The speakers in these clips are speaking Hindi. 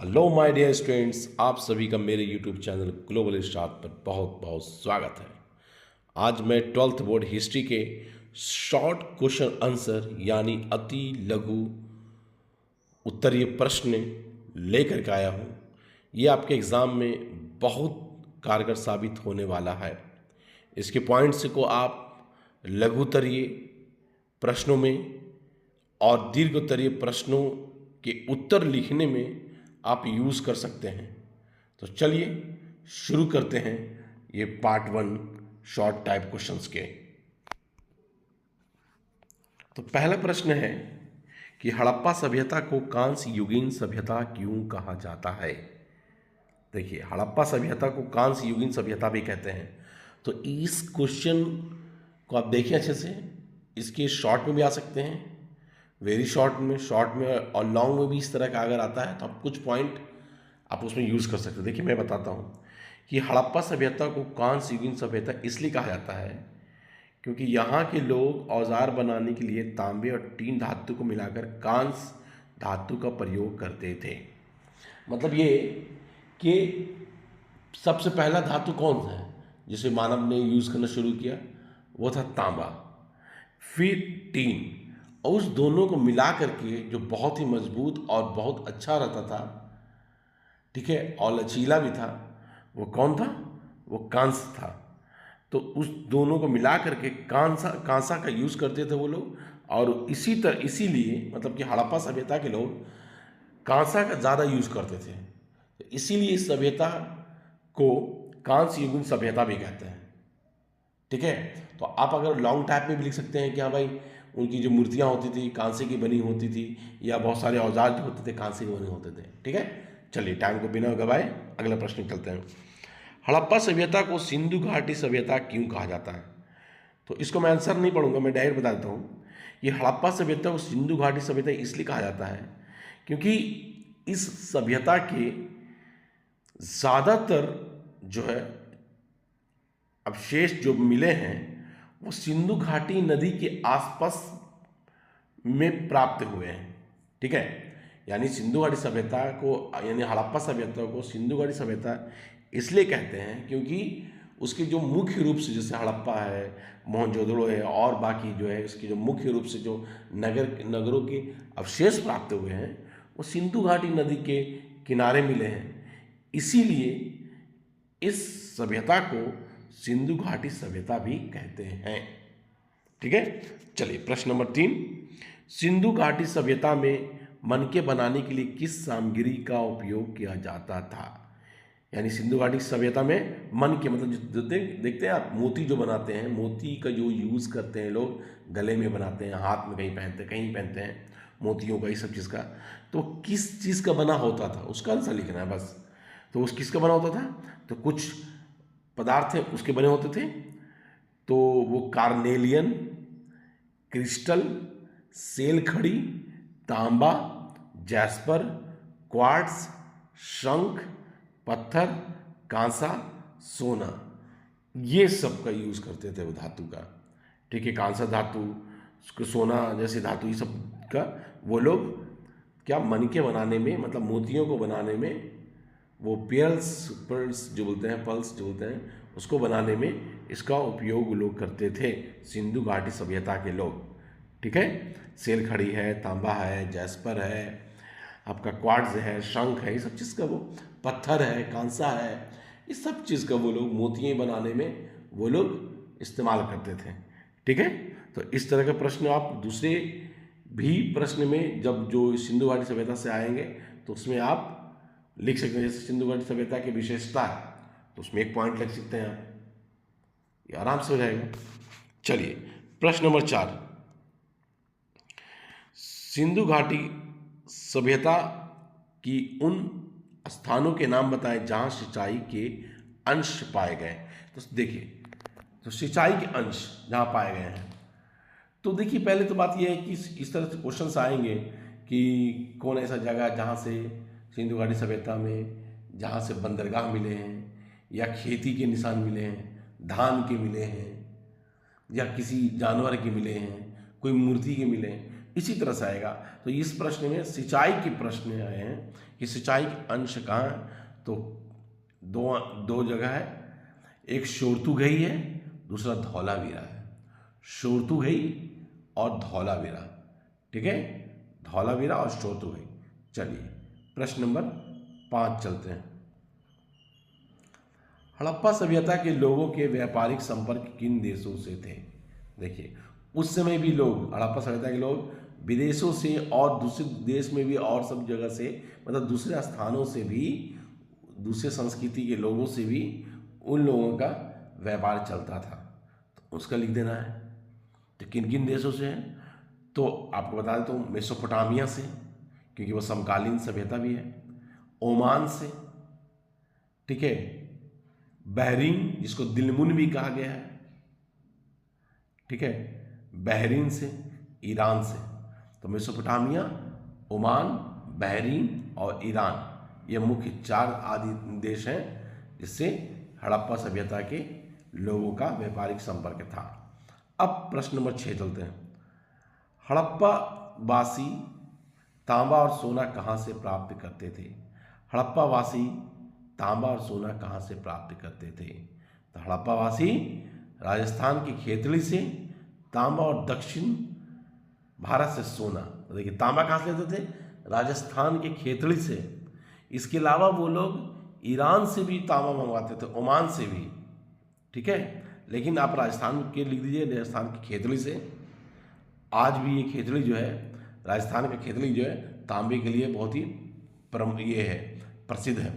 हेलो माय डियर स्टूडेंट्स, आप सभी का मेरे यूट्यूब चैनल ग्लोबल स्टार पर बहुत बहुत स्वागत है। आज मैं 12th बोर्ड हिस्ट्री के शॉर्ट क्वेश्चन आंसर यानी अति लघु उत्तरीय प्रश्न लेकर के आया हूँ। ये आपके एग्ज़ाम में बहुत कारगर साबित होने वाला है। इसके पॉइंट्स को आप लघु उत्तरीय प्रश्नों में और दीर्घ उत्तरीय प्रश्नों के उत्तर लिखने में आप यूज़ कर सकते हैं। तो चलिए शुरू करते हैं ये पार्ट 1 शॉर्ट टाइप क्वेश्चंस के। तो पहला प्रश्न है कि हड़प्पा सभ्यता को कांस्य युगीन सभ्यता क्यों कहा जाता है। देखिए, हड़प्पा सभ्यता को कांस्य युगीन सभ्यता भी कहते हैं। तो इस क्वेश्चन को आप देखिए अच्छे से। इसके शॉर्ट में भी आ सकते हैं, वेरी शॉर्ट में और लॉन्ग में भी इस तरह का अगर आता है तो आप कुछ पॉइंट आप उसमें यूज़ कर सकते हैं। देखिए, मैं बताता हूँ कि हड़प्पा सभ्यता को कांस्य युगीन सभ्यता इसलिए कहा जाता है क्योंकि यहाँ के लोग औजार बनाने के लिए तांबे और टीन धातु को मिलाकर कांस्य धातु का प्रयोग करते थे। मतलब ये कि सबसे पहला धातु कौन सा है जिसे मानव ने यूज़ करना शुरू किया, वो था तांबा, फिर टीन, और उस दोनों को मिला करके जो बहुत ही मजबूत और बहुत अच्छा रहता था, ठीक है, और लचीला भी था, वो कौन था? वो कांस्य था। तो उस दोनों को मिला करके कांसा का यूज़ करते थे वो लोग। और इसीलिए मतलब कि हड़प्पा सभ्यता के लोग कांसा का ज़्यादा यूज़ करते थे। तो इसीलिए इस सभ्यता को कांस्य युगीन सभ्यता भी कहते हैं। ठीक है, तो आप अगर लॉन्ग टाइप में भी लिख सकते हैं कि हाँ भाई, उनकी जो मूर्तियाँ होती थी कांसे की बनी होती थी, या बहुत सारे औजार जो होते थे कांसे के बने होते थे। ठीक है, चलिए टाइम को बिना गवाए अगला प्रश्न चलते हैं। हड़प्पा सभ्यता को सिंधु घाटी सभ्यता क्यों कहा जाता है? तो इसको मैं आंसर नहीं पढ़ूंगा, मैं डायरेक्ट बता देता हूँ। ये हड़प्पा सभ्यता को सिंधु घाटी सभ्यता इसलिए कहा जाता है क्योंकि इस सभ्यता के ज़्यादातर जो है अवशेष जो मिले हैं वो सिंधु घाटी नदी के आसपास में प्राप्त हुए हैं। ठीक है, यानी सिंधु घाटी सभ्यता को यानी हड़प्पा सभ्यता को सिंधु घाटी सभ्यता इसलिए कहते हैं क्योंकि उसके जो मुख्य रूप से, जैसे हड़प्पा है, मोहनजोदड़ो है और बाकी जो है इसके जो मुख्य रूप से जो नगरों के अवशेष प्राप्त हुए हैं वो सिंधु घाटी नदी के किनारे मिले हैं। इसीलिए इस सभ्यता को सिंधु घाटी सभ्यता भी कहते हैं। ठीक है, चलिए प्रश्न नंबर 3। सिंधु घाटी सभ्यता में मनके बनाने के लिए किस सामग्री का उपयोग किया जाता था? यानी सिंधु घाटी सभ्यता में मनके मतलब जो देखते हैं आप, मोती जो बनाते हैं, मोती का जो यूज़ करते हैं लोग, गले में बनाते हैं, हाथ में कहीं पहनते हैं मोतियों का, ये सब चीज़ का। तो किस चीज़ का बना होता था उसका आंसर लिखना है बस। तो उस किसका बना होता था? तो कुछ पदार्थ है उसके बने होते थे। तो वो कार्नेलियन, क्रिस्टल, सेल खड़ी, तांबा, जैस्पर, क्वार्ट्ज, शंख, पत्थर, कांसा, सोना, ये सब का यूज़ करते थे वो धातु का। ठीक है, कांसा धातु, सोना जैसी धातु, ये सब का वो लोग क्या मनके बनाने में, मतलब मोतियों को बनाने में, वो पर्ल्स जो बोलते हैं, पल्स जो बोलते हैं, उसको बनाने में इसका उपयोग लोग करते थे सिंधु घाटी सभ्यता के लोग। ठीक है, सेल खड़ी है, तांबा है, जैस्पर है, आपका क्वार्ट्ज है, शंख है, ये सब चीज़ का, वो पत्थर है, कांसा है, इस सब चीज़ का वो लोग मोतियाँ बनाने में वो लोग इस्तेमाल करते थे। ठीक है, तो इस तरह का प्रश्न आप दूसरे भी प्रश्न में जब जो सिंधु घाटी सभ्यता से आएंगे तो उसमें आप लिख सकते हैं। जैसे सिंधु घाटी सभ्यता की विशेषता है तो उसमें एक पॉइंट लिख सकते हैं आप, ये आराम से हो जाएगा। चलिए प्रश्न नंबर 4। सिंधु घाटी सभ्यता की उन स्थानों के नाम बताएं जहां सिंचाई के अंश पाए गए। तो देखिए, तो सिंचाई के अंश जहां पाए गए हैं, तो देखिए पहले तो बात यह है कि इस तरह से क्वेश्चंस आएंगे कि कौन ऐसा जगह जहां से सिंधु घाटी सभ्यता में जहां से बंदरगाह मिले हैं, या खेती के निशान मिले हैं, धान के मिले हैं, या किसी जानवर के मिले हैं, कोई मूर्ति के मिले हैं। इसी तरह से आएगा। तो इस प्रश्न में सिंचाई के प्रश्न आए हैं कि सिंचाई के अंश कहाँ है, तो दो जगह है, एक शोरतुगई है, दूसरा धौलावीरा है। शोरतुगई और धौलावीरा, ठीक है, धौलावीरा और शोरतुगई। चलिए प्रश्न नंबर 5 चलते हैं। हड़प्पा सभ्यता के लोगों के व्यापारिक संपर्क किन देशों से थे? देखिए उस समय भी लोग, हड़प्पा सभ्यता के लोग विदेशों से और दूसरे देश में भी और सब जगह से, मतलब दूसरे स्थानों से भी, दूसरे संस्कृति के लोगों से भी उन लोगों का व्यापार चलता था। तो उसका लिख देना है। तो किन किन देशों से है, तो आपको बता दें तो मेसोपोटामिया से, क्योंकि वो समकालीन सभ्यता भी है, ओमान से, ठीक है, बहरीन जिसको दिलमुन भी कहा गया है, ठीक है, बहरीन से, ईरान से। तो मेसोपोटामिया, ओमान, बहरीन और ईरान, ये मुख्य 4 आदि देश हैं जिससे हड़प्पा सभ्यता के लोगों का व्यापारिक संपर्क था। अब प्रश्न नंबर 6 चलते हैं। हड़प्पा वासी तांबा और सोना कहाँ से प्राप्त करते थे? हड़प्पा वासी तांबा और सोना कहाँ से प्राप्त करते थे? तो हड़प्पा वासी राजस्थान की खेतड़ी से तांबा और दक्षिण भारत से सोना। तो देखिए तांबा कहाँ से लेते थे? राजस्थान के खेतड़ी से। इसके अलावा वो लोग ईरान से भी तांबा मंगवाते थे, ओमान से भी, ठीक है। लेकिन आप राजस्थान के लिख दीजिए, राजस्थान की खेतड़ी से। आज भी ये खेतड़ी जो है, राजस्थान का खेतड़ी जो है तांबे के लिए बहुत ही ये है, प्रसिद्ध है।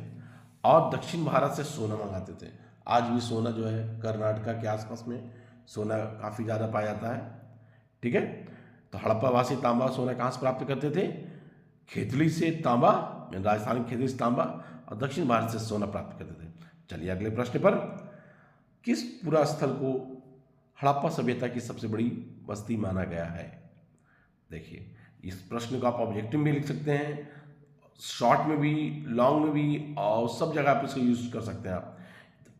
और दक्षिण भारत से सोना मंगाते थे। आज भी सोना जो है कर्नाटका के आसपास में सोना काफ़ी ज़्यादा पाया जाता है, ठीक है। तो हड़प्पा वासी तांबा सोना कहाँ से प्राप्त करते थे? खेतड़ी से तांबा, राजस्थान की खेतड़ी से तांबा, और दक्षिण भारत से सोना प्राप्त करते थे। चलिए अगले प्रश्न पर। किस पुरा स्थल को हड़प्पा सभ्यता की सबसे बड़ी बस्ती माना गया है? देखिए इस प्रश्न को आप ऑब्जेक्टिव में लिख सकते हैं, शॉर्ट में भी, लॉन्ग में भी, और सब जगह आप इसको यूज कर सकते हैं।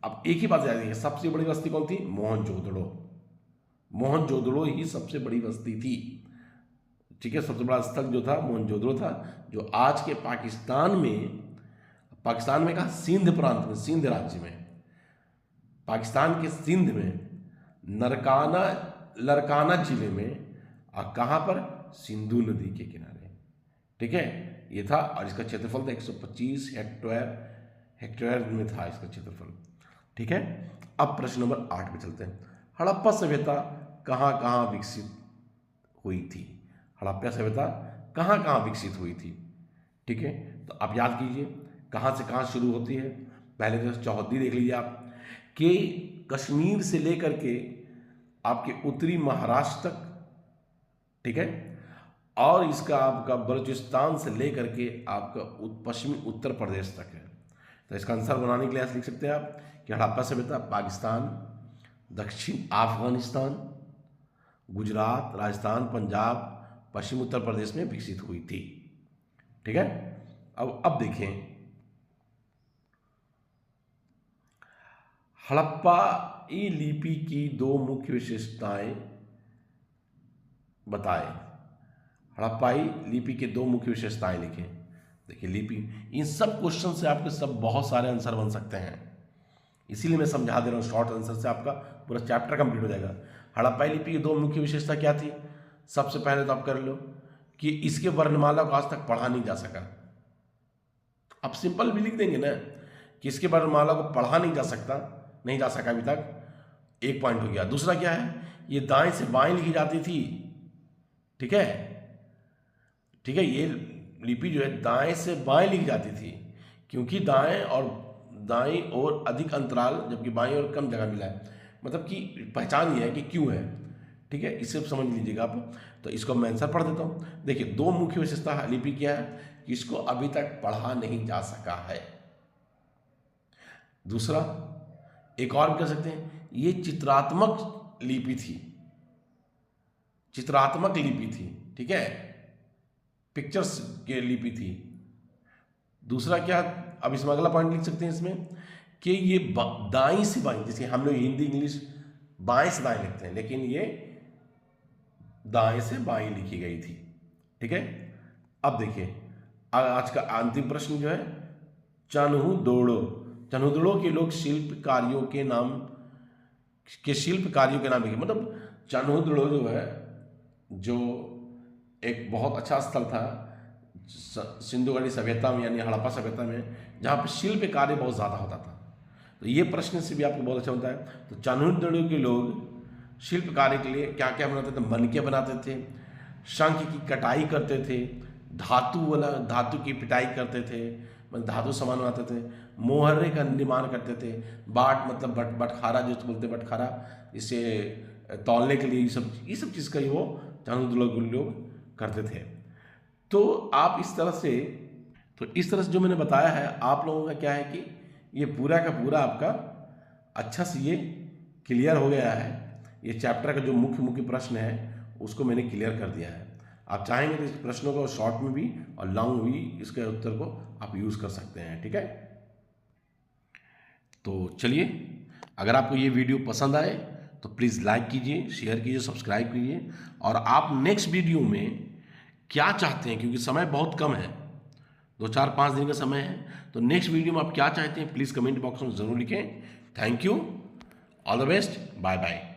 अब एक ही बात याद रखिए, सबसे बड़ी बस्ती कौन थी? मोहनजोदड़ो। मोहनजोदड़ो ही सबसे बड़ी बस्ती थी, ठीक है। सबसे बड़ा स्थल जो था मोहनजोदड़ो था, जो आज के पाकिस्तान में कहा सिंध प्रांत में, सिंध राज्य में, पाकिस्तान के सिंध में लरकाना जिले में, और कहाँ पर? सिंधु नदी के किनारे, ठीक है, ये था। और इसका क्षेत्रफल था 125 हेक्टेयर में था इसका क्षेत्रफल, ठीक है। अब प्रश्न नंबर 8 पे चलते हैं। हड़प्पा सभ्यता कहाँ कहाँ विकसित हुई थी? हड़प्पा सभ्यता कहाँ कहाँ विकसित हुई थी, ठीक है। तो आप याद कीजिए कहाँ से कहाँ शुरू होती है। पहले तो चौहद्दी देख लीजिए आप, कि कश्मीर से लेकर के आपके उत्तरी महाराष्ट्र तक, ठीक है, और इसका आपका बलूचिस्तान से लेकर के आपका पश्चिमी उत्तर प्रदेश तक है। तो इसका आंसर बनाने के लिए ऐसे लिख सकते हैं आप कि हड़प्पा सभ्यता पाकिस्तान, दक्षिण अफगानिस्तान, गुजरात, राजस्थान, पंजाब, पश्चिम उत्तर प्रदेश में विकसित हुई थी, ठीक है। अब देखें हड़प्पाई लिपि की 2 मुख्य विशेषताएं बताएं। हड़प्पाई लिपि के 2 मुख्य विशेषताएं लिखें। देखिए लिपि, इन सब क्वेश्चन से आपके सब बहुत सारे आंसर बन सकते हैं, इसीलिए मैं समझा दे रहा हूँ। शॉर्ट आंसर से आपका पूरा चैप्टर कंप्लीट हो जाएगा। हड़प्पाई लिपि की 2 मुख्य विशेषता क्या थी? सबसे पहले तो आप कर लो कि इसके वर्णमाला को आज तक पढ़ा नहीं जा सका। आप सिंपल भी लिख देंगे ना कि इसके वर्णमाला को पढ़ा नहीं जा सका अभी तक, एक पॉइंट हो गया। दूसरा क्या है? ये दाएं से बाएं लिखी जाती थी, ठीक है, ठीक है। ये लिपि जो है दाएं से बाएं लिखी जाती थी, क्योंकि दाएं और अधिक अंतराल, जबकि बाएं और कम जगह मिला है। मतलब कि पहचान ये है कि क्यों है, ठीक है, इसे समझ लीजिएगा आप। तो इसको मैं आंसर पढ़ देता हूँ। देखिए 2 मुख्य विशेषता लिपि क्या है? कि इसको अभी तक पढ़ा नहीं जा सका है। दूसरा एक और भी कह सकते हैं, ये चित्रात्मक लिपि थी, ठीक है, पिक्चर्स के लिपि थी। दूसरा क्या, अब इसमें अगला पॉइंट लिख सकते हैं इसमें कि ये दाईं से बाईं, जैसे हम लोग हिंदी इंग्लिश बाएं से दाएं लिखते हैं, लेकिन ये दाएं से बाईं लिखी गई थी। ठीक है। अब देखिए आज का अंतिम प्रश्न जो है, चन्हुदोड़ो। चन्हुदोड़ो के लोग शिल्पकारियों के नाम लिखे। मतलब चन्हुदोड़ो जो है, जो एक बहुत अच्छा स्थल था सिंधु घाटी सभ्यता में, यानी हड़प्पा सभ्यता में, जहाँ पर शिल्प कार्य बहुत ज़्यादा होता था। तो ये प्रश्न से भी आपको बहुत अच्छा होता है। तो चन्हुदोड़ो के लोग शिल्प कार्य के लिए क्या क्या बनाते थे? मनके बनाते थे, शंख की कटाई करते थे, धातु की पिटाई करते थे, मतलब धातु सामान बनाते थे, मोहर्रे का निर्माण करते थे, बाट मतलब बटखारा जो बोलते हैं, बटखारा, इसे तौलने के लिए ये सब चीज़ का ही वो चन्हुदोड़ो लोग करते थे। तो आप इस तरह से जो मैंने बताया है, आप लोगों का क्या है कि ये पूरा का पूरा आपका अच्छा से ये क्लियर हो गया है। ये चैप्टर का जो मुख्य प्रश्न है उसको मैंने क्लियर कर दिया है। आप चाहेंगे तो इस प्रश्नों को शॉर्ट में भी और लॉन्ग भी इसके उत्तर को आप यूज़ कर सकते हैं, ठीक है। तो चलिए, अगर आपको ये वीडियो पसंद आए तो प्लीज़ लाइक कीजिए, शेयर कीजिए, सब्सक्राइब कीजिए। और आप नेक्स्ट वीडियो में क्या चाहते हैं, क्योंकि समय बहुत कम है, 2-4-5 दिन का समय है, तो नेक्स्ट वीडियो में आप क्या चाहते हैं प्लीज़ कमेंट बॉक्स में ज़रूर लिखें। Thank you, all the best, bye bye.